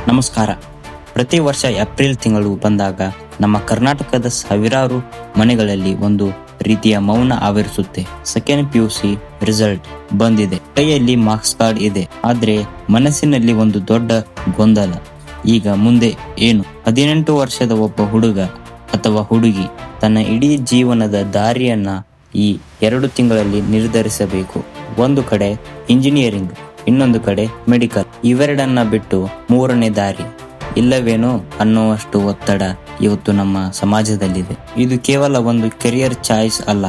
ನಮಸ್ಕಾರ. ಪ್ರತಿ ವರ್ಷ ಏಪ್ರಿಲ್ ತಿಂಗಳು ಬಂದಾಗ ನಮ್ಮ ಕರ್ನಾಟಕದ ಸಾವಿರಾರು ಮನೆಗಳಲ್ಲಿ ಒಂದು ರೀತಿಯ ಮೌನ ಆವರಿಸುತ್ತೆ. ಸೆಕೆಂಡ್ PUC ರಿಸಲ್ಟ್ ಬಂದಿದೆ, ಕೈಯಲ್ಲಿ ಮಾರ್ಕ್ಸ್ ಕಾರ್ಡ್ ಇದೆ, ಆದ್ರೆ ಮನಸ್ಸಿನಲ್ಲಿ ಒಂದು ದೊಡ್ಡ ಗೊಂದಲ. ಈಗ ಮುಂದೆ ಏನು? 18 ವರ್ಷದ ಒಬ್ಬ ಹುಡುಗ ಅಥವಾ ಹುಡುಗಿ ತನ್ನ ಇಡೀ ಜೀವನದ ದಾರಿಯನ್ನ ಈ 2 ತಿಂಗಳಲ್ಲಿ ನಿರ್ಧರಿಸಬೇಕು. ಒಂದು ಕಡೆ ಇಂಜಿನಿಯರಿಂಗ್, ಇನ್ನೊಂದು ಕಡೆ ಮೆಡಿಕಲ್. ಇವೆರಡನ್ನ ಬಿಟ್ಟು ಮೂರನೇ ದಾರಿ ಇಲ್ಲವೇನೋ ಅನ್ನುವಷ್ಟು ಒತ್ತಡ ಇವತ್ತು ನಮ್ಮ ಸಮಾಜದಲ್ಲಿದೆ. ಇದು ಕೇವಲ ಒಂದು ಕೆರಿಯರ್ ಚಾಯ್ಸ್ ಅಲ್ಲ,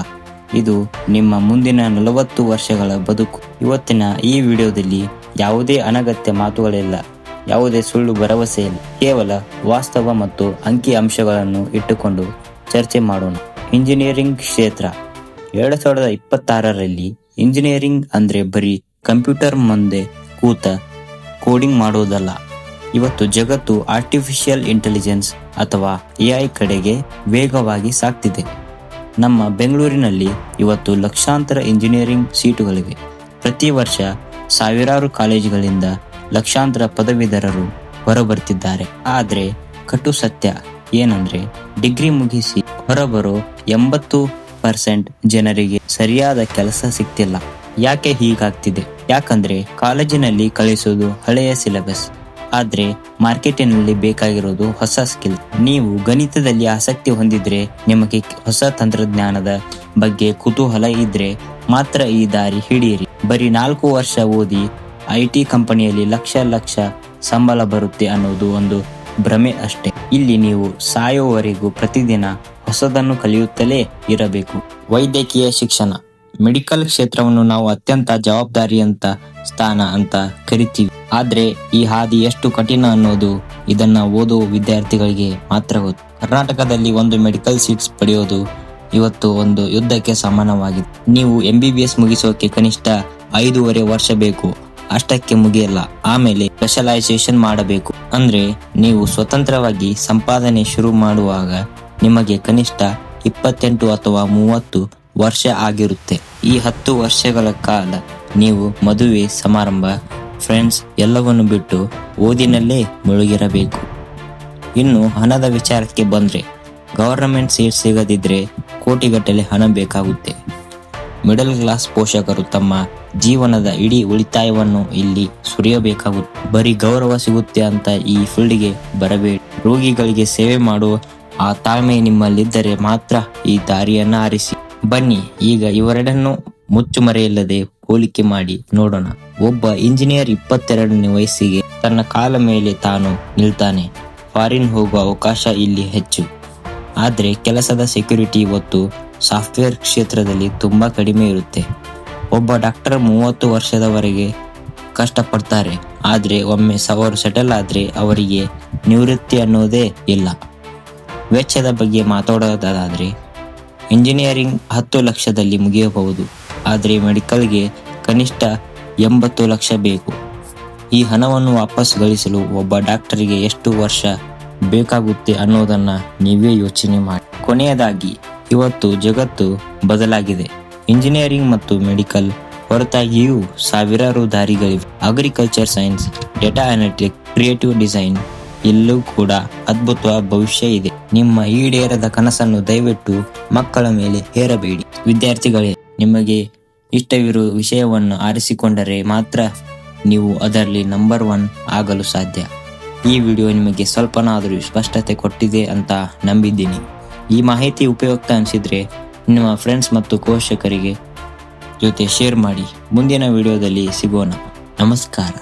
ಇದು ನಿಮ್ಮ ಮುಂದಿನ 40 ವರ್ಷಗಳ ಬದುಕು. ಇವತ್ತಿನ ಈ ವಿಡಿಯೋದಲ್ಲಿ ಯಾವುದೇ ಅನಗತ್ಯ ಮಾತುಗಳಿಲ್ಲ, ಯಾವುದೇ ಸುಳ್ಳು ಭರವಸೆ ಇಲ್ಲ, ಕೇವಲ ವಾಸ್ತವ ಮತ್ತು ಅಂಕಿ ಅಂಶಗಳನ್ನು ಇಟ್ಟುಕೊಂಡು ಚರ್ಚೆ ಮಾಡೋಣ. ಇಂಜಿನಿಯರಿಂಗ್ ಕ್ಷೇತ್ರ 2026ರಲ್ಲಿ ಇಂಜಿನಿಯರಿಂಗ್ ಅಂದ್ರೆ ಬರೀ ಕಂಪ್ಯೂಟರ್ ಮುಂದೆ ಕೂತ ಕೋಡಿಂಗ್ ಮಾಡೋದಲ್ಲ. ಇವತ್ತು ಜಗತ್ತು ಆರ್ಟಿಫಿಷಿಯಲ್ ಇಂಟೆಲಿಜೆನ್ಸ್ ಅಥವಾ AI ಕಡೆಗೆ ವೇಗವಾಗಿ ಸಾಗ್ತಿದೆ. ನಮ್ಮ ಬೆಂಗಳೂರಿನಲ್ಲಿ ಇವತ್ತು ಲಕ್ಷಾಂತರ ಇಂಜಿನಿಯರಿಂಗ್ ಸೀಟುಗಳಿವೆ. ಪ್ರತಿ ವರ್ಷ ಸಾವಿರಾರು ಕಾಲೇಜುಗಳಿಂದ ಲಕ್ಷಾಂತರ ಪದವೀಧರರು ಹೊರಬರ್ತಿದ್ದಾರೆ. ಆದ್ರೆ ಕಟು ಸತ್ಯ ಏನಂದ್ರೆ ಡಿಗ್ರಿ ಮುಗಿಸಿ ಹೊರಬರೋ 80% ಜನರಿಗೆ ಸರಿಯಾದ ಕೆಲಸ ಸಿಗ್ತಿಲ್ಲ. ಯಾಕೆ ಹೀಗಾಗ್ತಿದೆ? ಯಾಕಂದ್ರೆ ಕಾಲೇಜಿನಲ್ಲಿ ಕಲಿಸೋದು ಹಳೆಯ ಸಿಲೆಬಸ್, ಆದ್ರೆ ಮಾರ್ಕೆಟಿನಲ್ಲಿ ಬೇಕಾಗಿರೋದು ಹೊಸ ಸ್ಕಿಲ್. ನೀವು ಗಣಿತದಲ್ಲಿ ಆಸಕ್ತಿ ಹೊಂದಿದ್ರೆ, ನಿಮಗೆ ಹೊಸ ತಂತ್ರಜ್ಞಾನದ ಬಗ್ಗೆ ಕುತೂಹಲ ಇದ್ರೆ ಮಾತ್ರ ಈ ದಾರಿ ಹಿಡಿಯಿರಿ. ಬರೀ 4 ವರ್ಷ ಓದಿ IT ಕಂಪನಿಯಲ್ಲಿ ಲಕ್ಷ ಸಂಬಳ ಬರುತ್ತೆ ಅನ್ನೋದು ಒಂದು ಭ್ರಮೆ ಅಷ್ಟೇ. ಇಲ್ಲಿ ನೀವು ಸಾಯೋವರೆಗೂ ಪ್ರತಿದಿನ ಹೊಸದನ್ನು ಕಲಿಯುತ್ತಲೇ ಇರಬೇಕು. ವೈದ್ಯಕೀಯ ಶಿಕ್ಷಣ, ಮೆಡಿಕಲ್ ಕ್ಷೇತ್ರವನ್ನು ನಾವು ಅತ್ಯಂತ ಜವಾಬ್ದಾರಿಯಂತ ಸ್ಥಾನ ಅಂತ ಕರಿತೀವಿ. ಆದ್ರೆ ಈ ಹಾದಿ ಎಷ್ಟು ಕಠಿಣ ಅನ್ನೋದು ಇದನ್ನ ಓದುವ ವಿದ್ಯಾರ್ಥಿಗಳಿಗೆ ಮಾತ್ರ ಗೊತ್ತು. ಕರ್ನಾಟಕದಲ್ಲಿ ಒಂದು ಮೆಡಿಕಲ್ ಸೀಟ್ಸ್ ಪಡೆಯೋದು ಇವತ್ತು ಒಂದು ಯುದ್ಧಕ್ಕೆ ಸಮಾನವಾಗಿದೆ. ನೀವು MBBS ಮುಗಿಸೋಕೆ ಕನಿಷ್ಠ 5.5 ವರ್ಷ ಬೇಕು. ಅಷ್ಟಕ್ಕೆ ಮುಗಿಯಲ್ಲ. ಆಮೇಲೆ ಸ್ಪೆಷಲೈಸೇಷನ್ ಮಾಡಬೇಕು. ಅಂದ್ರೆ ನೀವು ಸ್ವತಂತ್ರವಾಗಿ ಸಂಪಾದನೆ ಶುರು ಮಾಡುವಾಗ ನಿಮಗೆ ಕನಿಷ್ಠ 28 ಅಥವಾ 30 ವರ್ಷ ಆಗಿರುತ್ತೆ. ಈ 10 ವರ್ಷಗಳ ಕಾಲ ನೀವು ಮದುವೆ ಸಮಾರಂಭ, ಫ್ರೆಂಡ್ಸ್ ಎಲ್ಲವನ್ನು ಬಿಟ್ಟು ಓದಿನಲ್ಲೇ ಮುಳುಗಿರಬೇಕು. ಇನ್ನು ಹಣದ ವಿಚಾರಕ್ಕೆ ಬಂದ್ರೆ, ಗವರ್ನಮೆಂಟ್ ಸೀಟ್ ಸಿಗದಿದ್ರೆ ಕೋಟಿಗಟ್ಟಲೆ ಹಣ ಬೇಕಾಗುತ್ತೆ. ಮಿಡಲ್ ಕ್ಲಾಸ್ ಪೋಷಕರು ತಮ್ಮ ಜೀವನದ ಇಡೀ ಉಳಿತಾಯವನ್ನು ಇಲ್ಲಿ ಸುರಿಯಬೇಕಾಗುತ್ತೆ. ಬರೀ ಗೌರವ ಸಿಗುತ್ತೆ ಅಂತ ಈ ಫೀಲ್ಡ್ಗೆ ಬರಬೇಡಿ. ರೋಗಿಗಳಿಗೆ ಸೇವೆ ಮಾಡುವ ಆ ತಾಳ್ಮೆ ನಿಮ್ಮಲ್ಲಿದ್ದರೆ ಮಾತ್ರ ಈ ದಾರಿಯನ್ನ ಆರಿಸಿ. ಬನ್ನಿ ಈಗ ಇವೆರಡನ್ನು ಮುಚ್ಚುಮರೆಯಿಲ್ಲದೆ ಹೋಲಿಕೆ ಮಾಡಿ ನೋಡೋಣ. ಒಬ್ಬ ಇಂಜಿನಿಯರ್ 22ನೇ ವಯಸ್ಸಿಗೆ ತನ್ನ ಕಾಲ ಮೇಲೆ ತಾನು ನಿಲ್ತಾನೆ. ಫಾರಿನ್ ಹೋಗುವ ಅವಕಾಶ ಇಲ್ಲಿ ಹೆಚ್ಚು. ಆದ್ರೆ ಕೆಲಸದ ಸೆಕ್ಯೂರಿಟಿ ಇವತ್ತು ಸಾಫ್ಟ್ವೇರ್ ಕ್ಷೇತ್ರದಲ್ಲಿ ತುಂಬಾ ಕಡಿಮೆ ಇರುತ್ತೆ. ಒಬ್ಬ ಡಾಕ್ಟರ್ 30 ವರ್ಷದವರೆಗೆ ಕಷ್ಟಪಡ್ತಾರೆ, ಆದ್ರೆ ಒಮ್ಮೆ ಅವರು ಸೆಟಲ್ ಆದ್ರೆ ಅವರಿಗೆ ನಿವೃತ್ತಿ ಅನ್ನೋದೇ ಇಲ್ಲ. ವೆಚ್ಚದ ಬಗ್ಗೆ ಮಾತಾಡೋದಾದ್ರೆ ಇಂಜಿನಿಯರಿಂಗ್ 10 ಲಕ್ಷದಲ್ಲಿ ಮುಗಿಯಬಹುದು, ಆದ್ರೆ ಮೆಡಿಕಲ್ಗೆ ಕನಿಷ್ಠ 80 ಲಕ್ಷ ಬೇಕು. ಈ ಹಣವನ್ನು ವಾಪಸ್ ಗಳಿಸಲು ಒಬ್ಬ ಡಾಕ್ಟರ್ಗೆ ಎಷ್ಟು ವರ್ಷ ಬೇಕಾಗುತ್ತೆ ಅನ್ನೋದನ್ನ ನೀವೇ ಯೋಚನೆ ಮಾಡಿ. ಕೊನೆಯದಾಗಿ, ಇವತ್ತು ಜಗತ್ತು ಬದಲಾಗಿದೆ. ಇಂಜಿನಿಯರಿಂಗ್ ಮತ್ತು ಮೆಡಿಕಲ್ ಹೊರತಾಗಿಯೂ ಸಾವಿರಾರು ದಾರಿಗಳಿವೆ. Agriculture science, data analytics, creative design, ಇಲ್ಲೂ ಕೂಡ ಅದ್ಭುತ ಭವಿಷ್ಯ ಇದೆ. ನಿಮ್ಮ ಈಡೇರದ ಕನಸನ್ನು ದಯವಿಟ್ಟು ಮಕ್ಕಳ ಮೇಲೆ ಹೇರಬೇಡಿ. ವಿದ್ಯಾರ್ಥಿಗಳೇ, ನಿಮಗೆ ಇಷ್ಟವಿರುವ ವಿಷಯವನ್ನು ಆರಿಸಿಕೊಂಡರೆ ಮಾತ್ರ ನೀವು ಅದರಲ್ಲಿ ನಂಬರ್ 1 ಆಗಲು ಸಾಧ್ಯ. ಈ ವಿಡಿಯೋ ನಿಮಗೆ ಸ್ವಲ್ಪನಾದರೂ ಸ್ಪಷ್ಟತೆ ಕೊಟ್ಟಿದೆ ಅಂತ ನಂಬಿದ್ದೀನಿ. ಈ ಮಾಹಿತಿ ಉಪಯುಕ್ತ ಅನಿಸಿದ್ರೆ ನಿಮ್ಮ ಫ್ರೆಂಡ್ಸ್ ಮತ್ತು ಪೋಷಕರಿಗೆ ಜೊತೆ ಶೇರ್ ಮಾಡಿ. ಮುಂದಿನ ವಿಡಿಯೋದಲ್ಲಿ ಸಿಗೋಣ. ನಮಸ್ಕಾರ.